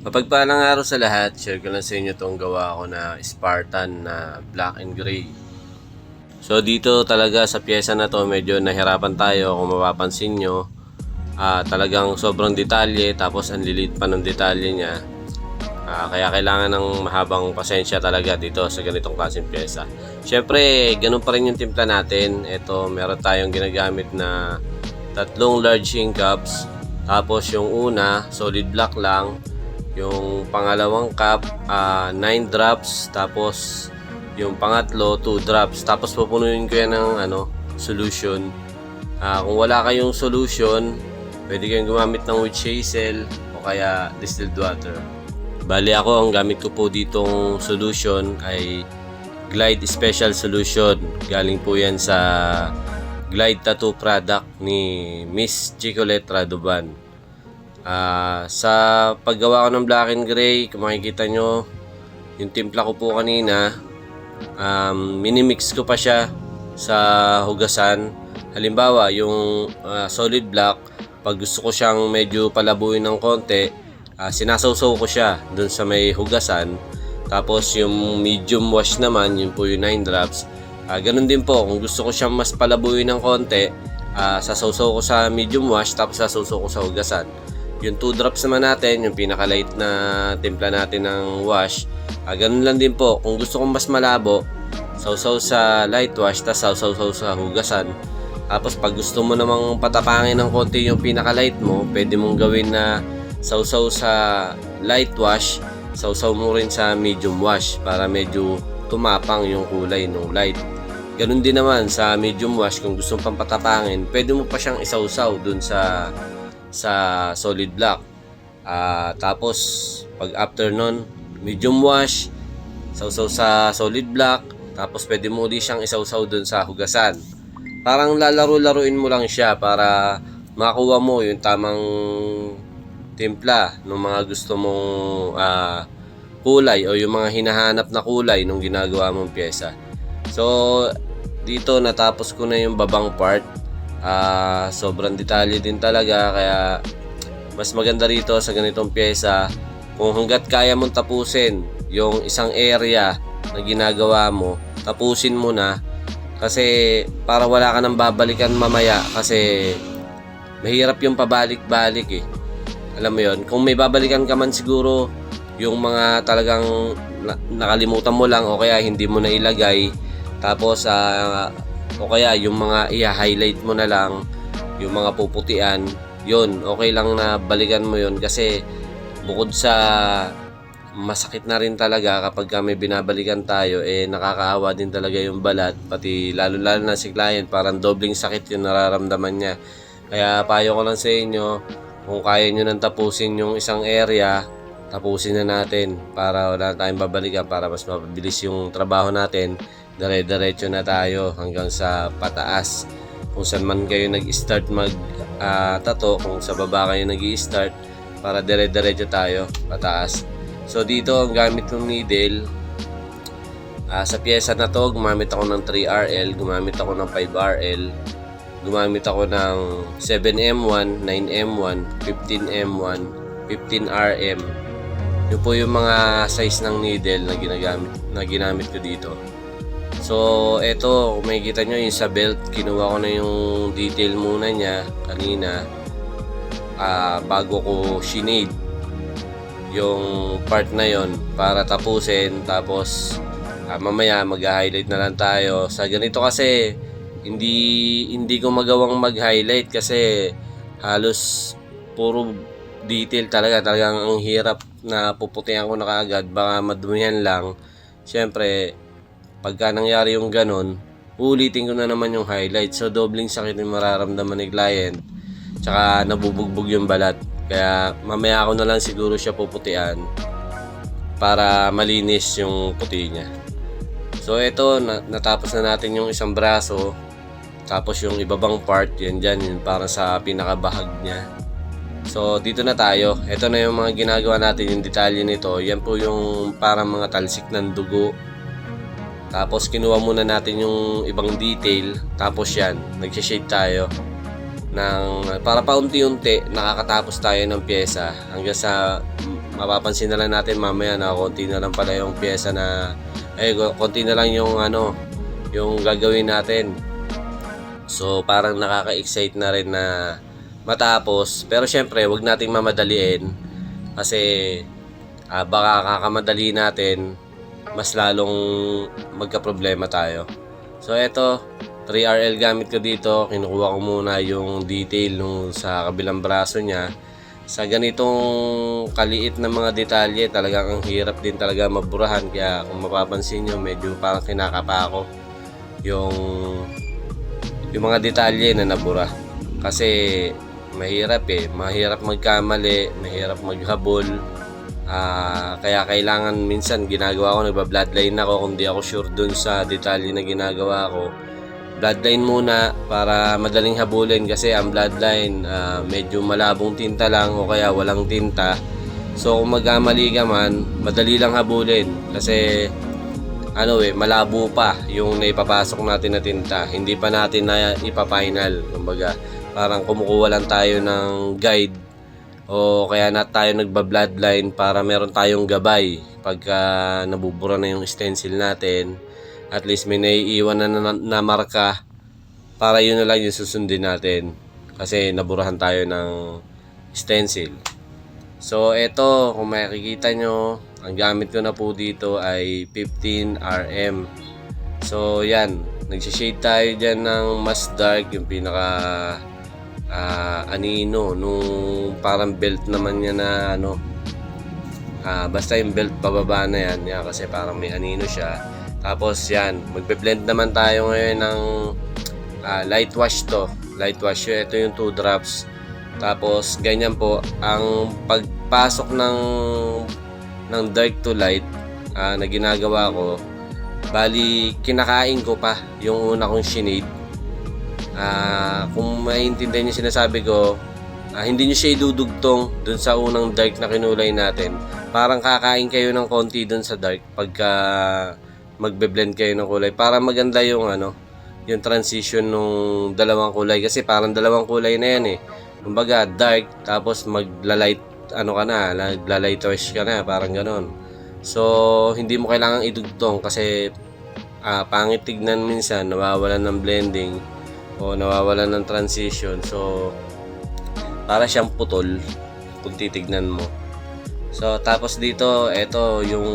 Mapagpalang araw sa lahat, share ko lang sa inyo itong gawa ko na Spartan na black and gray. So dito talaga sa pyesa na to medyo nahirapan tayo kung mapapansin nyo. Talagang sobrang detalye tapos ang lilit pa ng detalye niya. Kaya kailangan ng mahabang pasensya talaga dito sa ganitong klaseng pyesa. Syempre, ganun pa rin yung timpla natin. Ito, meron tayong ginagamit na tatlong large ink cups. Tapos yung una, solid black lang. Yung pangalawang cup, 9 drops. Tapos yung pangatlo, 2 drops. Tapos pupunuin ko yan ng solution. Kung wala kayong solution, pwede kayong gumamit ng witch hazel o kaya distilled water. Bali ako, ang gamit ko po ditong solution ay Glide Special Solution. Galing po yan sa Glide Tattoo product ni Miss Chicolette Radovan. Sa paggawa ko ng black and gray, kung makikita nyo yung timpla ko po kanina, minimix ko pa siya sa hugasan. Halimbawa yung solid black, pag gusto ko siyang medyo palabuin ng konti, sinasawsaw ko siya dun sa may hugasan. Tapos yung medium wash naman, yun po yung 9 drops. Ganun din po, kung gusto ko siyang mas palabuin ng konti, sasawsaw ko sa medium wash, tapos sasawsaw ko sa hugasan. Yung 2 drops naman natin, yung pinaka-light na timpla natin ng wash, ganun lang din po. Kung gusto kong mas malabo, sawsaw sa light wash, tapos sawsaw sa hugasan. Tapos pag gusto mo namang patapangin ng konti yung pinaka-light mo, pwede mong gawin na sawsaw sa light wash, sawsaw mo rin sa medium wash para medyo tumapang yung kulay ng light. Ganun din naman sa medium wash, kung gusto mong pampatapangin, pwede mo pa siyang isawsaw dun sa solid black. Tapos pag after nun, medium wash, sawsaw sa solid black, tapos pwede mo ulit siyang isawsaw dun sa hugasan. Parang lalaro-laruin mo lang siya para makuha mo yung tamang timpla ng mga gusto mong kulay o yung mga hinahanap na kulay nung ginagawa mong pyesa. So dito natapos ko na yung babang part. Sobrang detalye din talaga, kaya mas maganda rito sa ganitong pyesa kung hanggat kaya mong tapusin yung isang area na ginagawa mo, tapusin mo na, kasi para wala ka nang babalikan mamaya, kasi mahirap yung pabalik-balik eh. Alam mo yon, kung may babalikan ka man siguro yung mga talagang nakalimutan mo lang o kaya hindi mo na ilagay, tapos o kaya yung mga i-highlight mo na lang, yung mga puputian, yun, okay lang na balikan mo yun, kasi bukod sa masakit na rin talaga kapag may binabalikan tayo, nakakaawa din talaga yung balat, pati lalo na si client, parang dobling sakit yung nararamdaman niya. Kaya payo ko lang sa inyo, kung kaya nyo nang tapusin yung isang area, tapusin na natin para wala tayong babalikan, para mas mapabilis yung trabaho natin. Dire-diretso na tayo hanggang sa pataas. Kung saan man kayo nag-start tato, kung sa baba kayo nag-i-start, para dire-diretso tayo pataas. So dito ang gamit ng needle, sa pyesa na to gumamit ako ng 3RL, gumamit ako ng 5RL, gumamit ako ng 7M1, 9M1, 15M1, 15RM. Yun po yung mga size ng needle na ginamit ko dito. So eto, kung makikita nyo yung sa belt, kinuha ko na yung detail muna niya kanina, bago ko shinade yung part na yon para tapusin. Tapos mamaya mag-highlight na lang tayo. Sa ganito kasi hindi ko magawang mag-highlight kasi halos puro detail talagang ang hirap na puputihan ko na kaagad, baka madumihan lang. Siyempre pagka nangyari yung ganun, ulitin ko na naman yung highlight, so dobling sakit yung mararamdaman ni client, tsaka nabubugbog yung balat. Kaya mamaya ako na lang siguro siya puputian para malinis yung puti niya. So ito, natapos na natin yung isang braso. Tapos yung ibabang part, yan dyan, yun para sa pinakabahag niya. So dito na tayo. Ito na yung mga ginagawa natin, yung detalye nito. Yan po yung parang mga talsik ng dugo. Tapos kinuha muna natin yung ibang detail. Tapos yan, nagsha-shade tayo para paunti-unti nakakatapos tayo ng pyesa hanggang sa mapapansin na lang natin mamaya na konti na lang pala yung pyesa na konti na lang yung yung gagawin natin. So parang nakaka-excite na rin na matapos. Pero syempre, wag nating mamadaliin kasi baka kakamadali natin, mas lalong magka-problema tayo. So eto, 3RL gamit ko dito. Kinukuha ko muna yung detail nung sa kabilang braso niya. Sa ganitong kaliit na mga detalye, talagang ang hirap din talaga maburahan. Kaya kung mapapansin nyo, medyo parang kinakapa ako yung mga detalye na nabura. Kasi mahirap mahirap magkamali, mahirap maghabol. Kaya kailangan minsan ginagawa ko, nagba-bloodline ako kung di ako sure dun sa detalye na ginagawa ko. Bloodline muna para madaling habulin kasi ang bloodline medyo malabong tinta lang o kaya walang tinta. So kung magkamali ka man, madali lang habulin kasi malabo pa yung naipapasok natin na tinta. Hindi pa natin na ipa-final. Kumbaga, parang kumukuha lang tayo ng guide o kaya na tayo nagba-bloodline para meron tayong gabay pagka nabubura na yung stencil natin. At least may naiiwan na marka para yun na lang yung susundin natin kasi naburahan tayo ng stencil. So eto, kung makikita nyo, ang gamit ko na po dito ay 15RM. So yan, nagsishade tayo dyan ng mas dark, yung pinaka anino, nung parang belt naman niya na basta yung belt pababa na yan kasi parang may anino siya. Tapos yan, magbe-blend naman tayo ngayon ng light wash to. Light wash ito yung 2 drops. Tapos ganyan po ang pagpasok ng dark to light na ginagawa ko. Bali kinakain ko pa yung una kong shade. Kung maintindihan niyo sinasabi ko, hindi niyo siya idudugtong dun sa unang dark na kinulay natin. Parang kakain kayo ng konti dun sa dark pagka magbe-blend kayo ng kulay para maganda yung yung transition nung dalawang kulay kasi parang dalawang kulay na yan kumbaga dark tapos magla-light magla-light wash ka na, parang ganon. So hindi mo kailangang idugtong kasi pangit tignan minsan, nawawalan ng blending o nawawalan ng transition. So para siyang putol kung titignan mo. So tapos dito, eto yung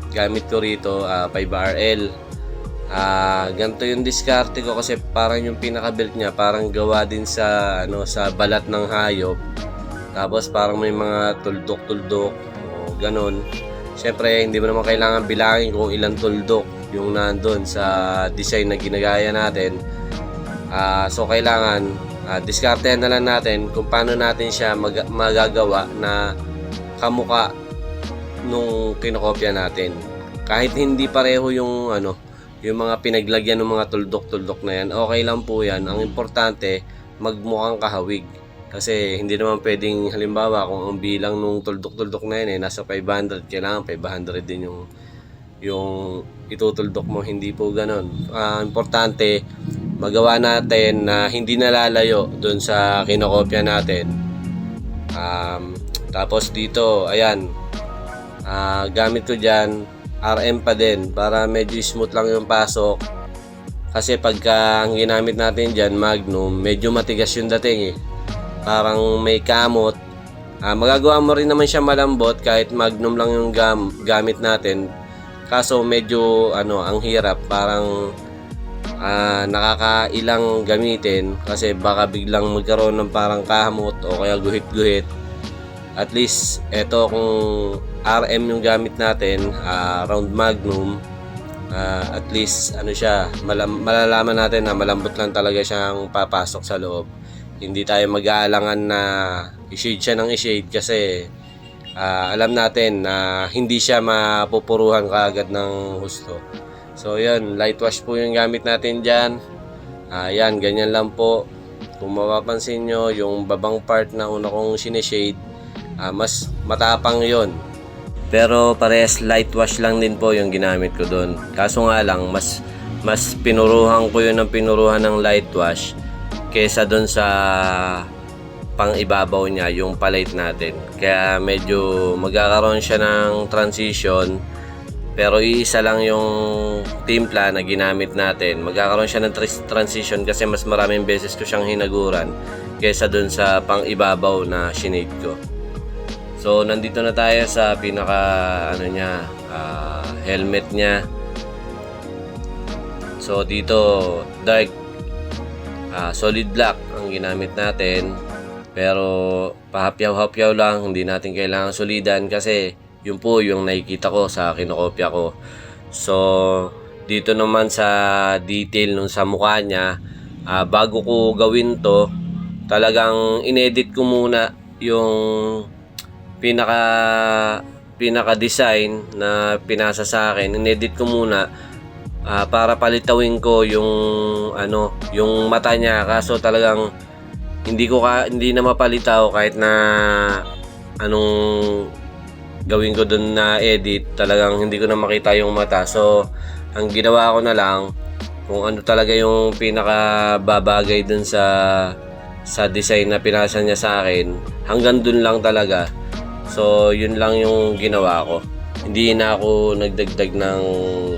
gamit ko rito, 5RL. Ganito yung diskarte ko kasi parang yung pinaka-belt niya parang gawa din sa sa balat ng hayop. Tapos parang may mga tuldok-tuldok o ganon. Siyempre hindi mo naman kailangan bilangin kung ilang tuldok yung nandun sa design na ginagaya natin. So kailangan diskartehan na lang natin kung paano natin siya magagawa na kamuka nung kinokopya natin. Kahit hindi pareho yung yung mga pinaglagyan ng mga tuldok-tuldok na yan, okay lang po yan. Ang importante, magmukhang kahawig. Kasi hindi naman pwedeng, halimbawa, kung ang bilang nung tuldok-tuldok na yan nasa 500, kailangan 500 din yung itutuldok mo. Hindi po ganon. Importante, magawa natin na hindi nalalayo dun sa kinokopya natin. Tapos dito, ayan, gamit ko dyan RM pa din para medyo smooth lang yung pasok kasi pagka ang ginamit natin dyan Magnum, medyo matigas yung dating parang may kamot. Magagawa mo rin naman siya malambot kahit Magnum lang yung gamit natin, kaso medyo ang hirap, parang nakakailang gamitin kasi baka biglang magkaroon ng parang kamot o kaya guhit-guhit. At least eto, kung RM yung gamit natin, round Magnum, at least siya, malalaman natin na malambot lang talaga siyang papasok sa loob. Hindi tayo mag-aalangan na i-shade siya ng i-shade kasi alam natin na hindi siya mapupuruhan kaagad ng husto. So yun, light wash po yung gamit natin dyan. Yan, ganyan lang po. Kung mapapansin nyo, yung babang part na una kong sinishade, mas matapang yon. Pero parehas light wash lang din po yung ginamit ko doon. Kaso nga lang, mas pinuruhan ko yun ng pinuruhan ng light wash kesa doon sa pang ibabaw niya yung palate natin. Kaya medyo magkakaroon siya ng transition, pero iisa lang yung timpla na ginamit natin. Magkakaroon siya ng transition kasi mas maraming beses ko siyang hinaguran kaysa dun sa pang ibabaw na shinade ko. So nandito na tayo sa pinaka helmet niya. So dito dark solid black ang ginamit natin, pero pahapyaw-hapyaw lang, hindi natin kailangan solidan kasi yun po yung nakikita ko sa kinokopya ko. So dito naman sa detail nung sa mukha niya, bago ko gawin to, talagang inedit ko muna yung pinaka design na pinasa sa akin. Inedit ko muna para palitawin ko yung mata niya, kaso talagang hindi na mapalitaw kahit na anong gawin ko dun na edit. Talagang hindi ko na makita yung mata. So ang ginawa ko na lang kung ano talaga yung pinaka babagay dun sa design na pinasa niya sa akin, hanggang dun lang talaga. So yun lang yung ginawa ko. Hindi na ako nagdagdag ng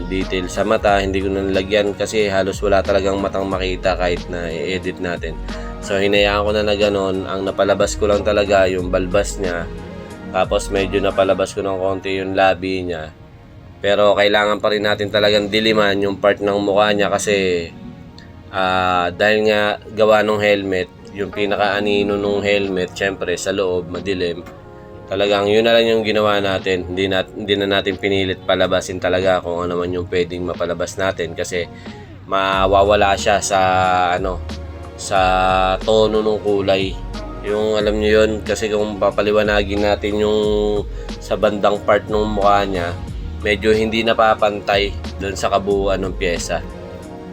detail sa mata, hindi ko na nilagyan kasi halos wala talagang matang makita kahit na i-edit natin. So hinayaan ko na ganon. Ang napalabas ko lang talaga yung balbas niya, tapos medyo napalabas ko ng konti yung labi niya. Pero kailangan pa rin natin talagang diliman yung part ng mukha niya kasi dahil nga gawa ng helmet, yung pinaka-anino ng helmet, syempre sa loob madilim. Talagang yun na lang yung ginawa natin. Hindi na natin pinilit palabasin talaga kung ano man yung pwedeng mapalabas natin kasi mawawala siya sa tono ng kulay. Yung alam niyo yun, kasi kung papaliwanagin natin yung sa bandang part ng mukha niya, medyo hindi napapantay doon sa kabuuan ng pyesa.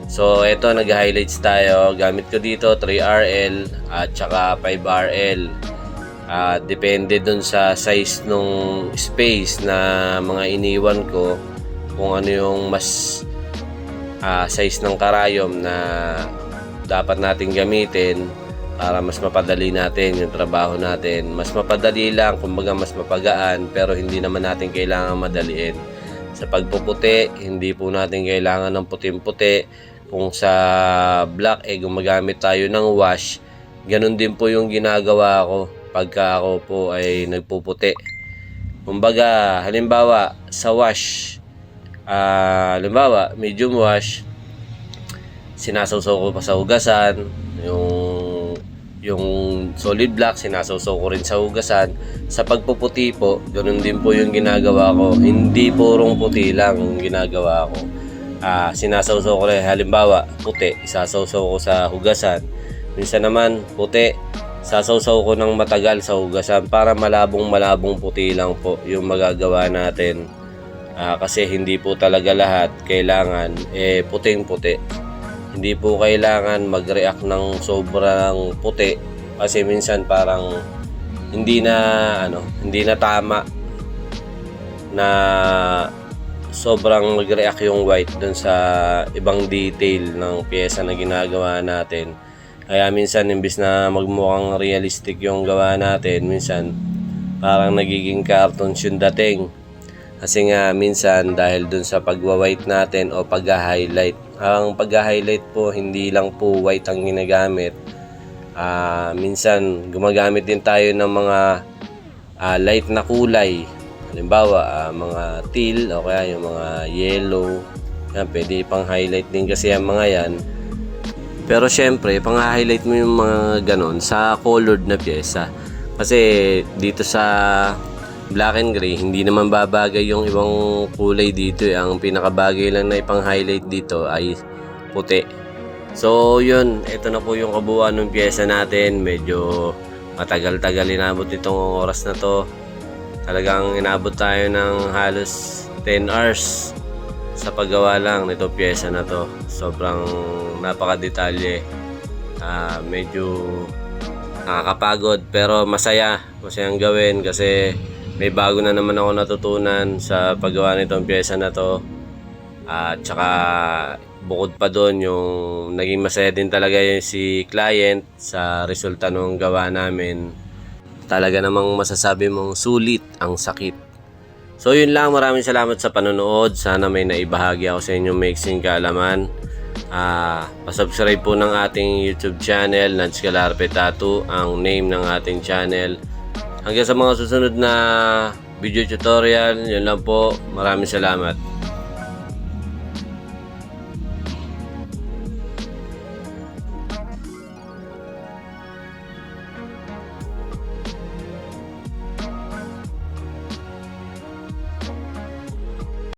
So eto, nag-highlights tayo. Gamit ko dito 3RL at saka 5RL. Depende dun sa size nung space na mga iniwan ko, kung ano yung mas size ng karayom na dapat natin gamitin para mas mapadali natin yung trabaho natin. Mas mapadali lang, kumbaga mas mapagaan, pero hindi naman natin kailangan madaliin. Sa pagpuputi, hindi po natin kailangan ng puting-puti. Kung sa black gumagamit tayo ng wash, ganun din po yung ginagawa ko pagka ako po ay nagpuputi. Kumbaga, halimbawa sa wash, halimbawa medium wash, sinasawsaw ko pa sa hugasan. Yung solid black, sinasawsaw ko rin sa hugasan. Sa pagpuputi po, ganun din po yung ginagawa ko. Hindi purong puti lang yung ginagawa ko. Sinasawsaw ko rin, halimbawa puti, isasawsaw ko sa hugasan. Minsan naman puti, sasawsaw ko ng matagal sa hugasan para malabong puti lang po yung magagawa natin. Kasi hindi po talaga lahat kailangan puting-puti. Hindi po kailangan mag-react ng sobrang puti kasi minsan parang hindi na tama na sobrang mag-react yung white dun sa ibang detail ng pyesa na ginagawa natin. Kaya minsan imbis na magmukhang realistic yung gawa natin, minsan parang nagiging cartoons yung dating. Kasi nga minsan dahil dun sa pagwa-white natin o pag-highlight. Ang pag-highlight po, hindi lang po white ang ginagamit. Minsan gumagamit din tayo ng mga light na kulay. Halimbawa, mga teal o kaya yung mga yellow. Yan, pwede pang highlight din kasi ang mga yan. Pero syempre, pang-highlight mo yung mga ganon sa colored na pyesa. Kasi dito sa black and gray, hindi naman babagay yung ibang kulay dito. Ang pinakabagay lang na ipang-highlight dito ay puti. So yun, ito na po yung kabuuan ng pyesa natin. Medyo matagal-tagal inabot itong oras na to. Talagang inabot tayo ng halos 10 hours sa paggawa lang nito pyesa na to. Sobrang napakadetalye. Medyo nakakapagod pero masayang gawin kasi may bago na naman ako natutunan sa paggawa nitong pyesa na to. At saka bukod pa doon yung naging masaya din talaga yung si client sa resulta ng gawa namin. Talaga namang masasabi mong sulit ang sakit. So yun lang, maraming salamat sa panonood. Sana may naibahagi ako sa inyong maiksing kaalaman. Pasubscribe po ng ating YouTube channel, Lance Galarpe Tattoo, ang name ng ating channel. Hanggang sa mga susunod na video tutorial, yun lang po. Maraming salamat.